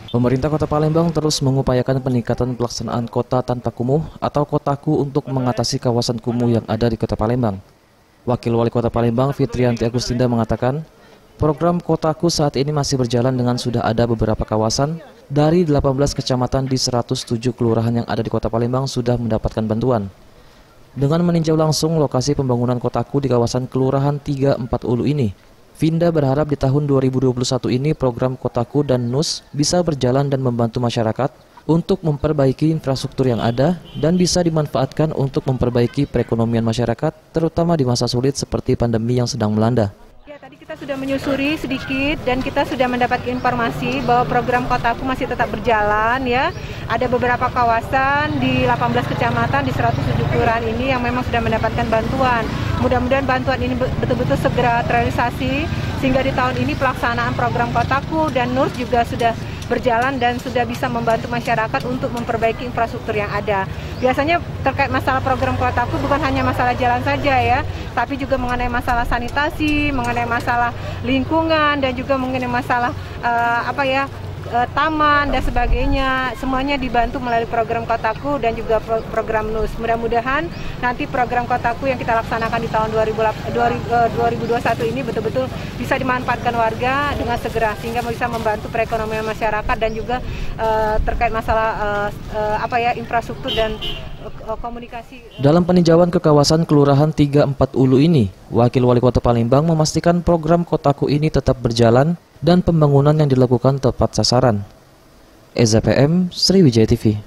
Pemerintah Kota Palembang terus mengupayakan peningkatan pelaksanaan kota tanpa kumuh atau kotaku untuk mengatasi kawasan kumuh yang ada di Kota Palembang. Wakil Wali Kota Palembang Fitrianti Agustinda mengatakan, program kotaku saat ini masih berjalan dengan sudah ada beberapa kawasan dari 18 kecamatan di 107 kelurahan yang ada di Kota Palembang sudah mendapatkan bantuan. Dengan meninjau langsung lokasi pembangunan kotaku di kawasan Kelurahan 34 Ulu ini, Vinda berharap di tahun 2021 ini program Kotaku dan NUS bisa berjalan dan membantu masyarakat untuk memperbaiki infrastruktur yang ada dan bisa dimanfaatkan untuk memperbaiki perekonomian masyarakat, terutama di masa sulit seperti pandemi yang sedang melanda. Ya, tadi kita sudah menyusuri sedikit dan kita sudah mendapat informasi bahwa program Kotaku masih tetap berjalan ya. Ada beberapa kawasan di 18 kecamatan di 107 kelurahan ini yang memang sudah mendapatkan bantuan. Mudah-mudahan bantuan ini betul-betul segera terrealisasi sehingga di tahun ini pelaksanaan program Kotaku dan NUS juga sudah berjalan dan sudah bisa membantu masyarakat untuk memperbaiki infrastruktur yang ada. Biasanya terkait masalah program Kotaku bukan hanya masalah jalan saja ya, tapi juga mengenai masalah sanitasi, mengenai masalah lingkungan dan juga mengenai masalah taman dan sebagainya. Semuanya dibantu melalui program Kotaku dan juga program NUS. Mudah-mudahan nanti program Kotaku yang kita laksanakan di tahun 2021 ini betul-betul bisa dimanfaatkan warga dengan segera sehingga bisa membantu perekonomian masyarakat dan juga terkait masalah infrastruktur dan komunikasi. Dalam peninjauan ke kawasan Kelurahan 34 Ulu ini, Wakil Wali Kota Palembang memastikan program Kotaku ini tetap berjalan dan pembangunan yang dilakukan tepat sasaran. Eza PM, Sriwijaya TV.